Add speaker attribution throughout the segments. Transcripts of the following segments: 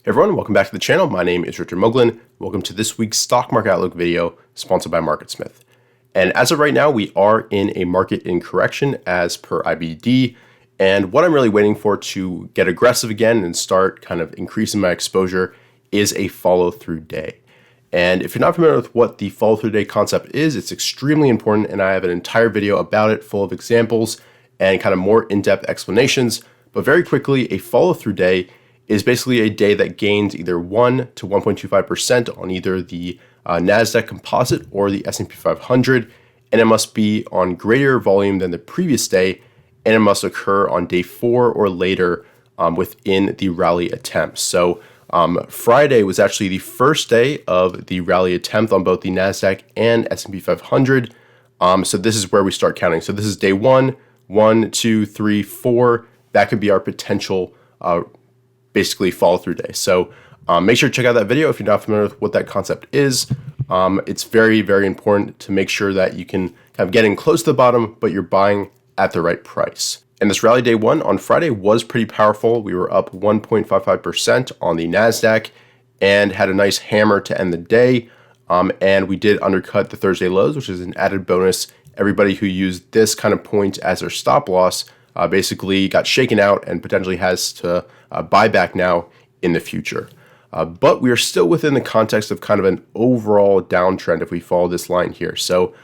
Speaker 1: Hey everyone, welcome back to the channel. My name is Richard Moglen. Welcome to this week's Stock Market Outlook video sponsored by MarketSmith. And as of right now, we are in a market in correction as per IBD. And what I'm really waiting for to get aggressive again and start kind of increasing my exposure is a follow through day. And if you're not familiar with what the follow through day concept is, it's extremely important. And I have an entire video about it full of examples and kind of more in-depth explanations. But very quickly, a follow through day is basically a day that gains either 1 to 1.25% on either the NASDAQ composite or the S&P 500, and it must be on greater volume than the previous day, and it must occur on day 4 or later within the rally attempt. So Friday was actually the first day of the rally attempt on both the NASDAQ and S&P 500. So this is where we start counting. So this is day 1, 1, 2, 3, 4. That could be our potential basically follow through day. So make sure to check out that video if you're not familiar with what that concept is. It's very, very important to make sure that you can kind of get in close to the bottom, but you're buying at the right price. And this rally day 1 on Friday was pretty powerful. We were up 1.55% on the NASDAQ and had a nice hammer to end the day. And we did undercut the Thursday lows, which is an added bonus. Everybody who used this kind of point as their stop loss basically got shaken out and potentially has to buy back now in the future. But we are still within the context of kind of an overall downtrend if we follow this line here. So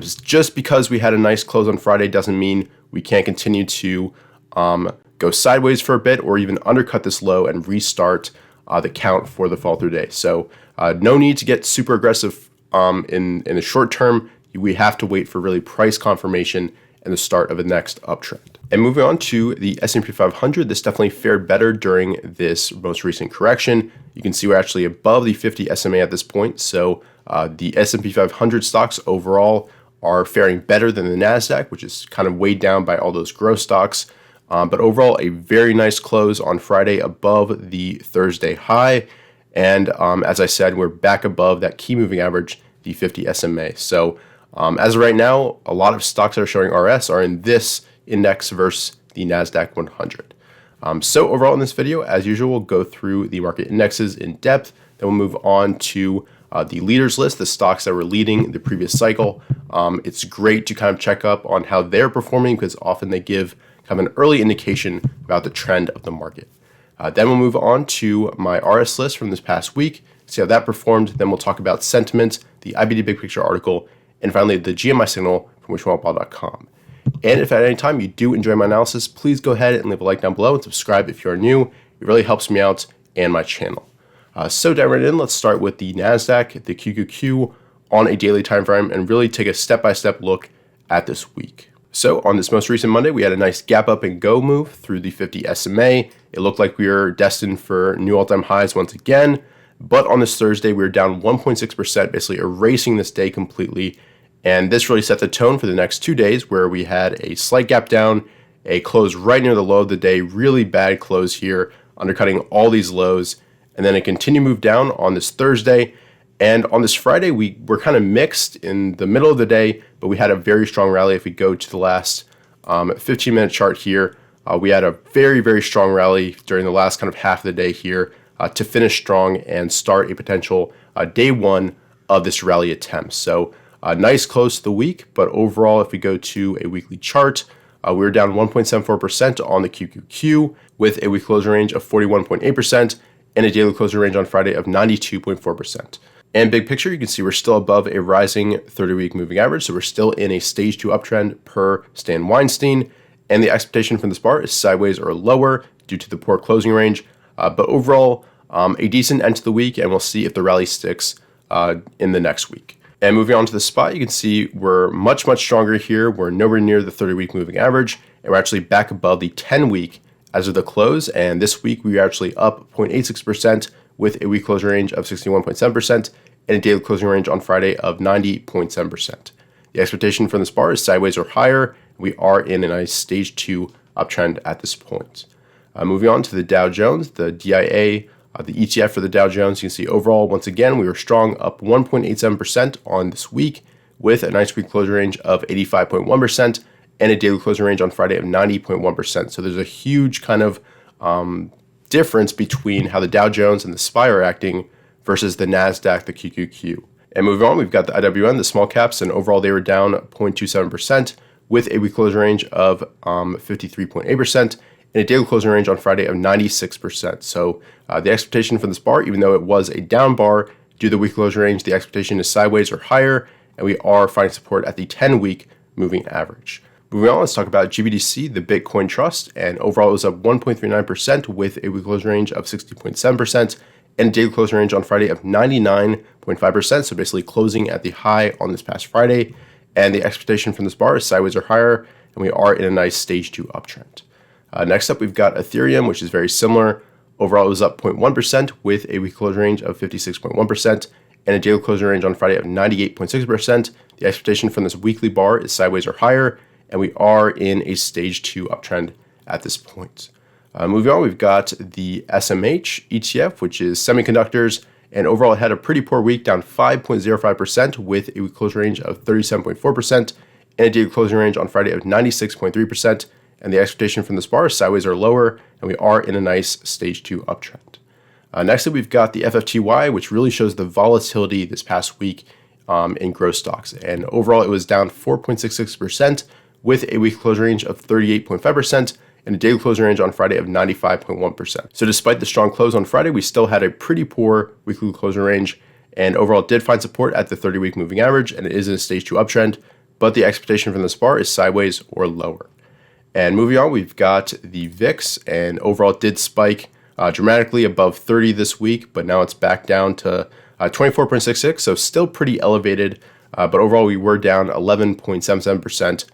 Speaker 1: just because we had a nice close on Friday doesn't mean we can't continue to go sideways for a bit or even undercut this low and restart the count for the fall through day. So no need to get super aggressive in the short term. We have to wait for really price confirmation and the start of the next uptrend. And moving on to the S&P 500, this definitely fared better during this most recent correction. You can see we're actually above the 50 SMA at this point. So the S&P 500 stocks overall are faring better than the NASDAQ, which is kind of weighed down by all those growth stocks. But overall, a very nice close on Friday above the Thursday high. And as I said, we're back above that key moving average, the 50 SMA. So as of right now, a lot of stocks that are showing RS are in this index versus the NASDAQ 100. So overall in this video, as usual, we'll go through the market indexes in depth. Then we'll move on to the leaders list, the stocks that were leading the previous cycle. It's great to kind of check up on how they're performing because often they give kind of an early indication about the trend of the market. Then we'll move on to my RS list from this past week, see how that performed. Then we'll talk about sentiment, the IBD Big Picture article, and finally the GMI Signal from richardlmoglen.com. And if at any time you do enjoy my analysis, please go ahead and leave a like down below and subscribe if you are new. It really helps me out and my channel. So dive right in, let's start with the NASDAQ, the QQQ on a daily time frame and really take a step-by-step look at this week. So on this most recent Monday, we had a nice gap up and go move through the 50 SMA. It looked like we were destined for new all-time highs once again. But on this Thursday, we were down 1.6%, basically erasing this day completely. And this really set the tone for the next 2 days where we had a slight gap down, a close right near the low of the day, really bad close here, undercutting all these lows, and then a continued move down on this Thursday. And on this Friday, we were kind of mixed in the middle of the day, but we had a very strong rally. If we go to the last 15-minute chart here, we had a very, very strong rally during the last kind of half of the day here to finish strong and start a potential day 1 of this rally attempt. So a nice close to the week, but overall, if we go to a weekly chart, we were down 1.74% on the QQQ with a week closing range of 41.8% and a daily closing range on Friday of 92.4%. And big picture, you can see we're still above a rising 30-week moving average, so we're still in a stage 2 uptrend per Stan Weinstein, and the expectation from this bar is sideways or lower due to the poor closing range. But overall, a decent end to the week, and we'll see if the rally sticks in the next week. And moving on to the spot, you can see we're much, much stronger here. We're nowhere near the 30-week moving average, and we're actually back above the 10-week as of the close. And this week, we are actually up 0.86% with a week closing range of 61.7% and a daily closing range on Friday of 90.7%. The expectation from this bar is sideways or higher. We are in a nice stage 2 uptrend at this point. Moving on to the Dow Jones, the DIA, the ETF for the Dow Jones, you can see overall, once again, we were strong, up 1.87% on this week with a nice week closing range of 85.1% and a daily closing range on Friday of 90.1%. So there's a huge kind of difference between how the Dow Jones and the SPY are acting versus the NASDAQ, the QQQ. And moving on, we've got the IWM, the small caps, and overall they were down 0.27% with a week closing range of 53.8% and a daily closing range on Friday of 96%. So the expectation for this bar, even though it was a down bar due to the week closing range, the expectation is sideways or higher, and we are finding support at the 10-week moving average. Moving on, let's talk about GBTC, the Bitcoin Trust, and overall it was up 1.39% with a week closing range of 60.7% and a daily closing range on Friday of 99.5%, so basically closing at the high on this past Friday. And the expectation from this bar is sideways or higher, and we are in a nice stage 2 uptrend. Next up, we've got Ethereum, which is very similar. Overall, it was up 0.1% with a week closing range of 56.1% and a daily closing range on Friday of 98.6%. The expectation from this weekly bar is sideways or higher, and we are in a stage 2 uptrend at this point. Moving on, we've got the SMH ETF, which is semiconductors, and overall it had a pretty poor week, down 5.05% with a week closing range of 37.4% and a daily closing range on Friday of 96.3%. And the expectation from this bar is sideways or lower, and we are in a nice stage 2 uptrend. Next up, we've got the FFTY, which really shows the volatility this past week in growth stocks. And overall, it was down 4.66% with a week closing range of 38.5% and a daily closing range on Friday of 95.1%. So despite the strong close on Friday, we still had a pretty poor weekly closing range, and overall did find support at the 30-week moving average, and it is in a stage 2 uptrend, but the expectation from this bar is sideways or lower. And moving on, we've got the VIX, and overall it did spike dramatically above 30 this week, but now it's back down to 24.66, so still pretty elevated, but overall we were down 11.77%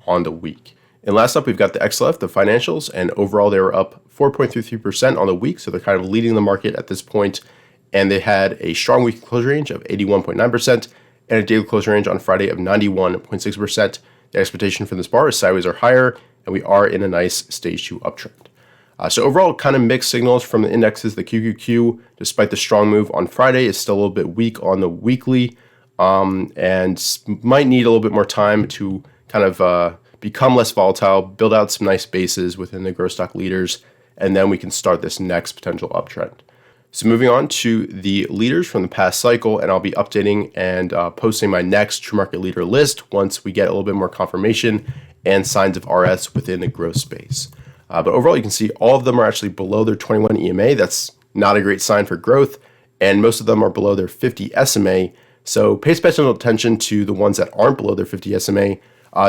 Speaker 1: on the week. And last up, we've got the XLF, the financials, and overall they were up 4.33% on the week, so they're kind of leading the market at this point, and they had a strong weekly closing range of 81.9% and a daily closing range on Friday of 91.6%. The expectation for this bar is sideways or higher, and we are in a nice stage 2 uptrend. So overall, kind of mixed signals from the indexes. The QQQ, despite the strong move on Friday, is still a little bit weak on the weekly, and might need a little bit more time to kind of become less volatile, build out some nice bases within the growth stock leaders, and then we can start this next potential uptrend. So moving on to the leaders from the past cycle, and I'll be updating and posting my next true market leader list once we get a little bit more confirmation and signs of RS within the growth space. But overall, you can see all of them are actually below their 21 EMA. That's not a great sign for growth, and most of them are below their 50 SMA. So pay special attention to the ones that aren't below their 50 SMA.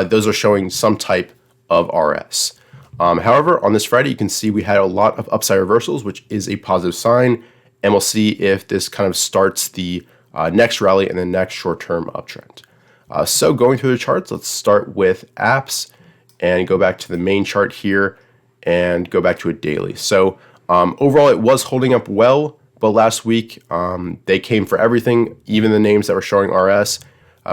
Speaker 1: Those are showing some type of RS. However, on this Friday, you can see we had a lot of upside reversals, which is a positive sign, and we'll see if this kind of starts the next rally and the next short-term uptrend. So going through the charts, let's start with apps and go back to the main chart here and go back to a daily. So overall, it was holding up well, but last week they came for everything, even the names that were showing RS.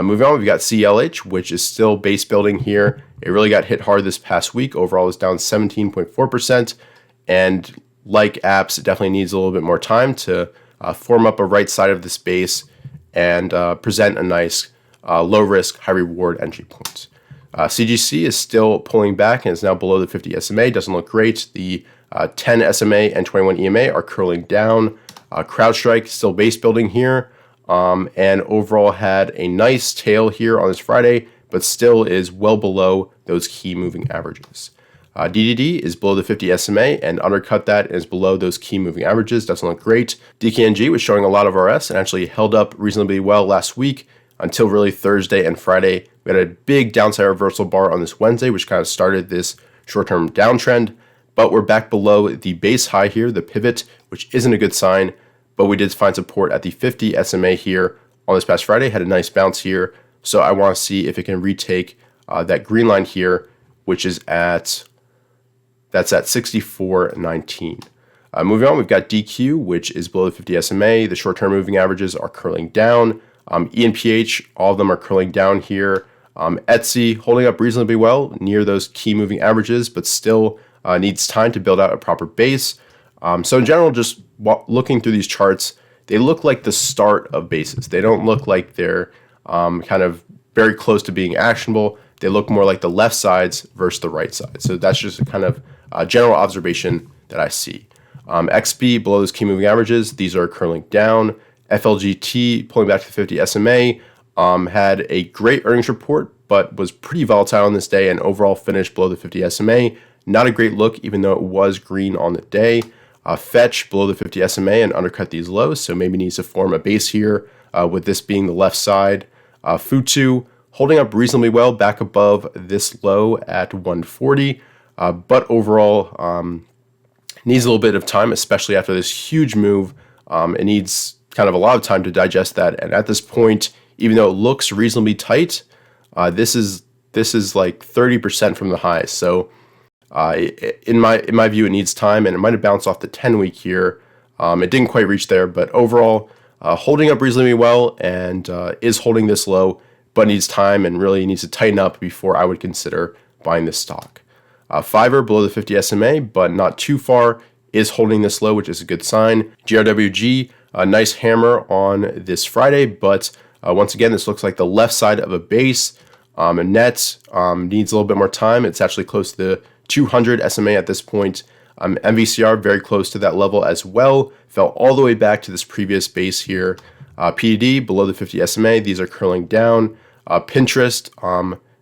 Speaker 1: Moving on, we've got CELH, which is still base building here. It really got hit hard this past week. Overall, it was down 17.4%. And like apps, it definitely needs a little bit more time to form up a right side of this base and present a nice low risk, high reward entry point. CGC is still pulling back and is now below the 50 SMA. Doesn't look great. The 10 SMA and 21 EMA are curling down. CrowdStrike still base building here. And overall had a nice tail here on this Friday, but still is well below those key moving averages. DDD is below the 50 SMA and undercut that and is below those key moving averages. Doesn't look great. DKNG was showing a lot of RS and actually held up reasonably well last week until really Thursday and Friday. We had a big downside reversal bar on this Wednesday, which kind of started this short-term downtrend, but we're back below the base high here, the pivot, which isn't a good sign. But we did find support at the 50 SMA here on this past Friday, had a nice bounce here. So I want to see if it can retake that green line here, which is at 64.19. Moving on, we've got DQ, which is below the 50 SMA. The short-term moving averages are curling down. ENPH, all of them are curling down here. Etsy holding up reasonably well near those key moving averages, but still needs time to build out a proper base. So in general, just looking through these charts, they look like the start of bases. They don't look like they're kind of very close to being actionable. They look more like the left sides versus the right side. So that's just a kind of general observation that I see. XB below those key moving averages. These are curling down. FLGT pulling back to the 50 SMA. Had a great earnings report, but was pretty volatile on this day and overall finished below the 50 SMA. Not a great look, even though it was green on the day. Fetch below the 50 SMA and undercut these lows, so maybe needs to form a base here, with this being the left side. FUTU holding up reasonably well, back above this low at 140, but overall needs a little bit of time, especially after this huge move. It needs kind of a lot of time to digest that, and at this point, even though it looks reasonably tight, this is like 30% from the high. So in my view, it needs time, and it might have bounced off the 10-week here. It didn't quite reach there, but overall, holding up reasonably well and is holding this low, but needs time and really needs to tighten up before I would consider buying this stock. Fiverr below the 50 SMA, but not too far, is holding this low, which is a good sign. GRWG, a nice hammer on this Friday, but once again, this looks like the left side of a base. And net needs a little bit more time. It's actually close to the 200 SMA at this point. MVCR very close to that level as well. Fell all the way back to this previous base here. PDD below the 50 SMA. These are curling down. Pinterest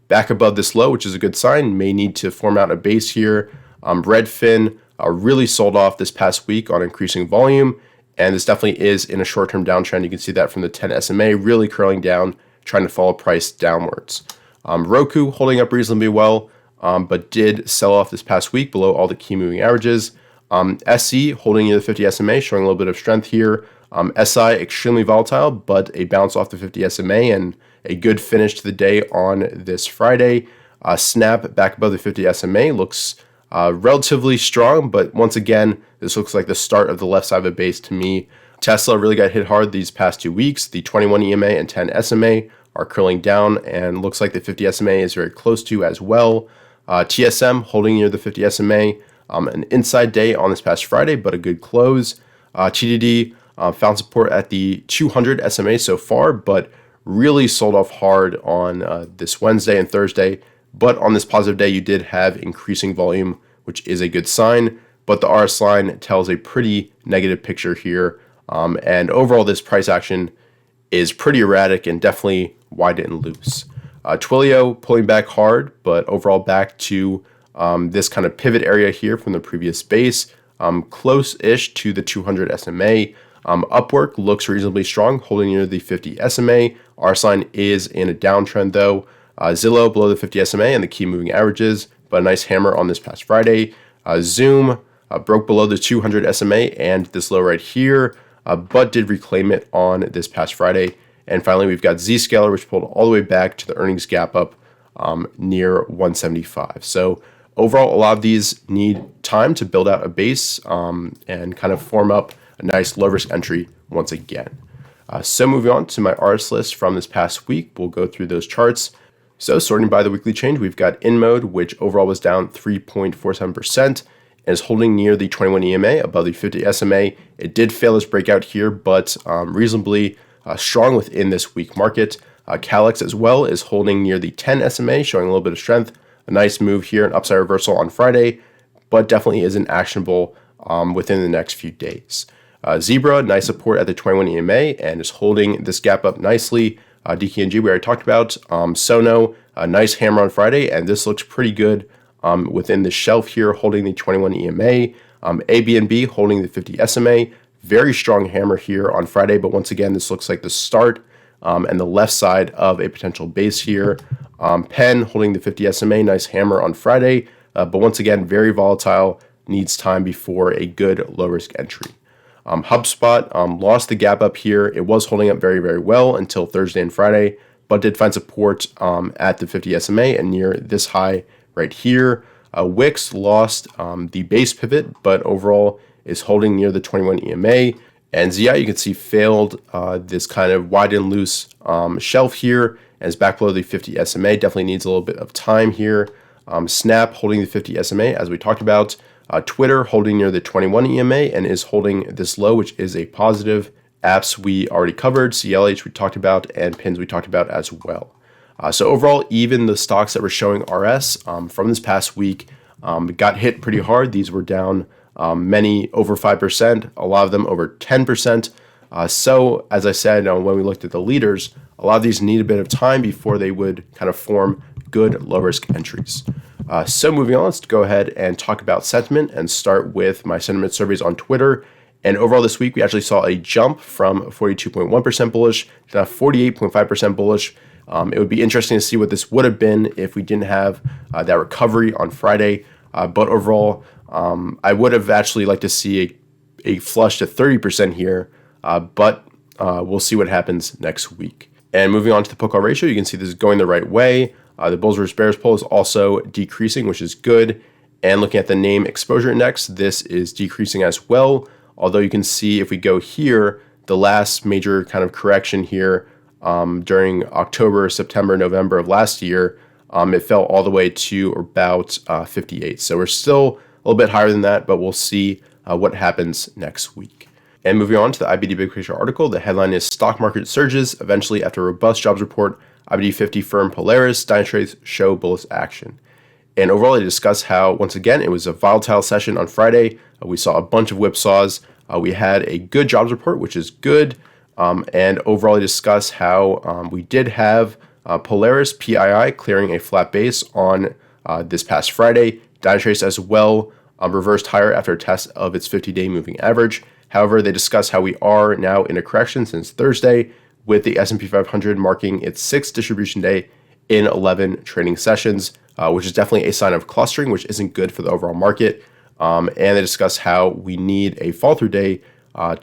Speaker 1: back above this low, which is a good sign. May need to form out a base here. Redfin really sold off this past week on increasing volume. And this definitely is in a short-term downtrend. You can see that from the 10 SMA really curling down, trying to follow price downwards. Roku holding up reasonably well, but did sell off this past week below all the key moving averages. SE holding near the 50 SMA, showing a little bit of strength here. SI extremely volatile, but a bounce off the 50 SMA and a good finish to the day on this Friday. Snap back above the 50 SMA looks relatively strong, but once again, this looks like the start of the left side of a base to me. Tesla really got hit hard these past 2 weeks. The 21 EMA and 10 SMA are curling down, and looks like the 50 SMA is very close to as well. TSM holding near the 50 SMA. An inside day on this past Friday, but a good close. TDD found support at the 200 SMA so far, but really sold off hard on this Wednesday and Thursday. But on this positive day, you did have increasing volume, which is a good sign. But the RS line tells a pretty negative picture here. And overall, this price action is pretty erratic and definitely wide and loose. Twilio pulling back hard, but overall back to this kind of pivot area here from the previous base, close-ish to the 200 SMA. Upwork looks reasonably strong, holding near the 50 SMA. RS line is in a downtrend though. Zillow below the 50 SMA and the key moving averages, but a nice hammer on this past Friday. Zoom broke below the 200 SMA and this low right here, but did reclaim it on this past Friday. And finally, we've got Zscaler, which pulled all the way back to the earnings gap up near 175. So overall, a lot of these need time to build out a base and kind of form up a nice low risk entry once again. So moving on to my RS list from this past week, we'll go through those charts. So sorting by the weekly change, we've got INMD, which overall was down 3.47% and is holding near the 21 EMA above the 50 SMA. It did fail its breakout here, but reasonably strong within this weak market. CELH as well is holding near the 10 SMA, showing a little bit of strength. A nice move here, an upside reversal on Friday, but definitely isn't actionable within the next few days. ZBRA, nice support at the 21 EMA and is holding this gap up nicely. DKNG, we already talked about. SONO, a nice hammer on Friday, and this looks pretty good within the shelf here, holding the 21 EMA. ABNB holding the 50 SMA. Very strong hammer here on Friday, but once again, this looks like the start and the left side of a potential base here. Penn holding the 50 SMA, nice hammer on Friday, but once again, very volatile, needs time before a good low risk entry. HubSpot lost the gap up here. It was holding up very, very well until Thursday and Friday, but did find support at the 50 SMA and near this high right here. Wix lost the base pivot, but overall is holding near the 21 EMA. And ZI, you can see, failed this kind of wide and loose shelf here and is back below the 50 SMA. Definitely needs a little bit of time here. Snap holding the 50 SMA, as we talked about. Twitter holding near the 21 EMA and is holding this low, which is a positive. Apps we already covered, CELH we talked about, and pins we talked about as well. So overall, even the stocks that were showing RS from this past week got hit pretty hard. These were down many over 5%, a lot of them over 10%. So as I said, when we looked at the leaders, a lot of these need a bit of time before they would kind of form good low risk entries. So moving on, let's go ahead and talk about sentiment and start with my sentiment surveys on Twitter. And overall this week, we actually saw a jump from 42.1% bullish to 48.5% bullish. It would be interesting to see what this would have been if we didn't have that recovery on Friday. But overall, I would have actually liked to see a flush to 30% here, but we'll see what happens next week. And moving on to the put-call ratio, you can see this is going the right way. The bulls versus bears poll is also decreasing, which is good. And looking at the name exposure index, this is decreasing as well. Although you can see if we go here, the last major kind of correction here during October, September, November of last year, it fell all the way to about 58. So we're still a little bit higher than that, but we'll see what happens next week. And moving on to the IBD Big Picture article, the headline is Stock Market Surges Eventually After a Robust Jobs Report. IBD 50 firm Polaris Dynatrace show bullish action. And overall, they discuss how, once again, it was a volatile session on Friday. We saw a bunch of whipsaws. We had a good jobs report, which is good. And overall, they discuss how we did have Polaris PII clearing a flat base on this past Friday. Dynatrace as well reversed higher after a test of its 50-day moving average. However, they discuss how we are now in a correction since Thursday, with the S&P 500 marking its 6th distribution day in 11 trading sessions, which is definitely a sign of clustering, which isn't good for the overall market. And they discuss how we need a fall through day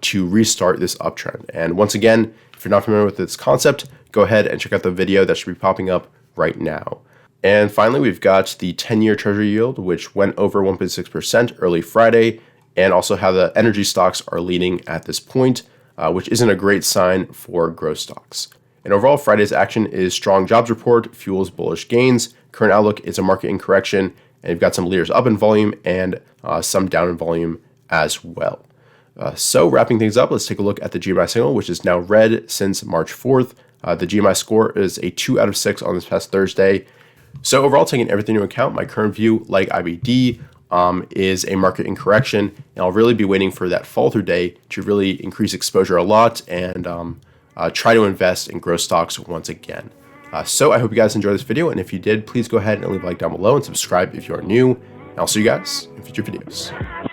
Speaker 1: to restart this uptrend. And once again, if you're not familiar with this concept, go ahead and check out the video that should be popping up right now. And finally, we've got the 10-year Treasury yield, which went over 1.6% early Friday, and also how the energy stocks are leading at this point, which isn't a great sign for growth stocks. And overall, Friday's action is strong jobs report, fuels bullish gains. Current outlook is a market in correction, and you've got some leaders up in volume and some down in volume as well. So wrapping things up, let's take a look at the GMI Signal, which is now red since March 4th. The GMI score is a 2 out of 6 on this past Thursday. So overall, taking everything into account, my current view, like IBD, is a market in correction, and I'll really be waiting for that fall through day to really increase exposure a lot and try to invest in growth stocks once again. So I hope you guys enjoyed this video, and if you did, please go ahead and leave a like down below and subscribe if you are new, and I'll see you guys in future videos.